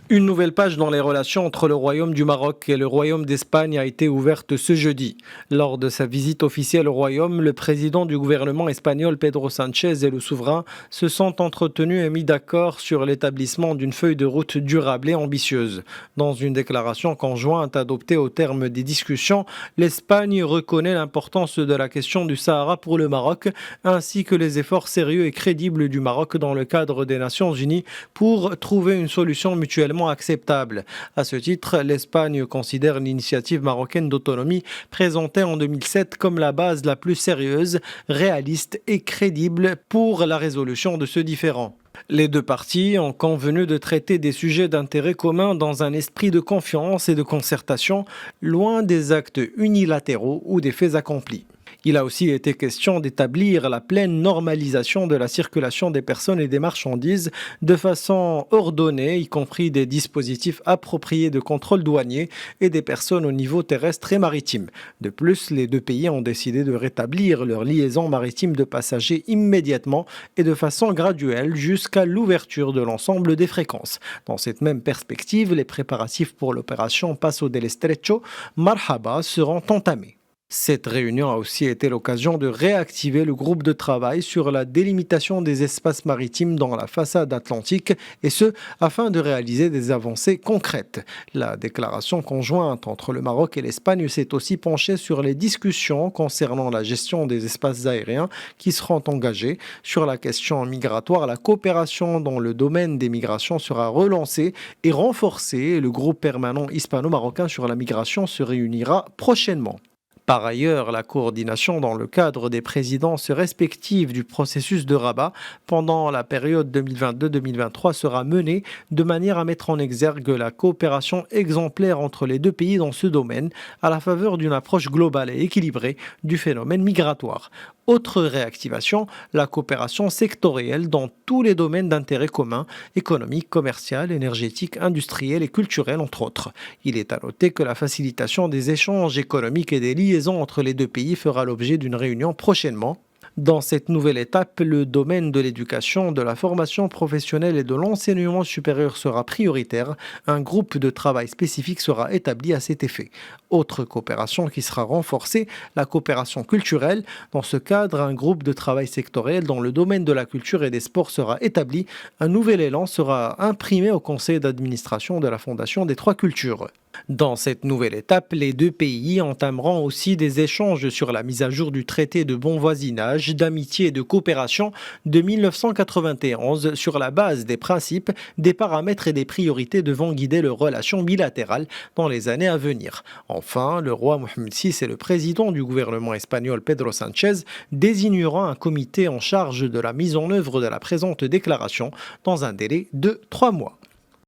Une nouvelle page dans les relations entre le Royaume du Maroc et le Royaume d'Espagne a été ouverte ce jeudi. Lors de sa visite officielle au Royaume, le président du gouvernement espagnol Pedro Sánchez et le souverain se sont entretenus et mis d'accord sur l'établissement d'une feuille de route durable et ambitieuse. Dans une déclaration conjointe adoptée au terme des discussions, l'Espagne reconnaît l'importance de la question du Sahara pour le Maroc, ainsi que les efforts sérieux et crédibles du Maroc dans le cadre des Nations Unies pour trouver une solution mutuellement acceptable. À ce titre, l'Espagne considère l'initiative marocaine d'autonomie présentée en 2007 comme la base la plus sérieuse, réaliste et crédible pour la résolution de ce différend. Les deux parties ont convenu de traiter des sujets d'intérêt commun dans un esprit de confiance et de concertation, loin des actes unilatéraux ou des faits accomplis. Il a aussi été question d'établir la pleine normalisation de la circulation des personnes et des marchandises de façon ordonnée, y compris des dispositifs appropriés de contrôle douanier et des personnes au niveau terrestre et maritime. De plus, les deux pays ont décidé de rétablir leurs liaisons maritimes de passagers immédiatement et de façon graduelle jusqu'à l'ouverture de l'ensemble des fréquences. Dans cette même perspective, les préparatifs pour l'opération Paso del Estrecho Marhaba seront entamés. Cette réunion a aussi été l'occasion de réactiver le groupe de travail sur la délimitation des espaces maritimes dans la façade atlantique, et ce, afin de réaliser des avancées concrètes. La déclaration conjointe entre le Maroc et l'Espagne s'est aussi penchée sur les discussions concernant la gestion des espaces aériens qui seront engagées. Sur la question migratoire, la coopération dans le domaine des migrations sera relancée et renforcée. Le groupe permanent hispano-marocain sur la migration se réunira prochainement. Par ailleurs, la coordination dans le cadre des présidences respectives du processus de Rabat pendant la période 2022-2023 sera menée de manière à mettre en exergue la coopération exemplaire entre les deux pays dans ce domaine, à la faveur d'une approche globale et équilibrée du phénomène migratoire. Autre réactivation, la coopération sectorielle dans tous les domaines d'intérêt commun, économique, commercial, énergétique, industriel et culturel, entre autres. Il est à noter que la facilitation des échanges économiques et des liaisons entre les deux pays fera l'objet d'une réunion prochainement. Dans cette nouvelle étape, le domaine de l'éducation, de la formation professionnelle et de l'enseignement supérieur sera prioritaire. Un groupe de travail spécifique sera établi à cet effet. Autre coopération qui sera renforcée, la coopération culturelle. Dans ce cadre, un groupe de travail sectoriel dans le domaine de la culture et des sports sera établi. Un nouvel élan sera imprimé au conseil d'administration de la Fondation des Trois Cultures. Dans cette nouvelle étape, les deux pays entameront aussi des échanges sur la mise à jour du traité de bon voisinage, d'amitié et de coopération de 1991 sur la base des principes, des paramètres et des priorités devant guider leurs relations bilatérales dans les années à venir. Enfin, le roi Mohamed VI et le président du gouvernement espagnol Pedro Sánchez désigneront un comité en charge de la mise en œuvre de la présente déclaration dans un délai de 3 mois.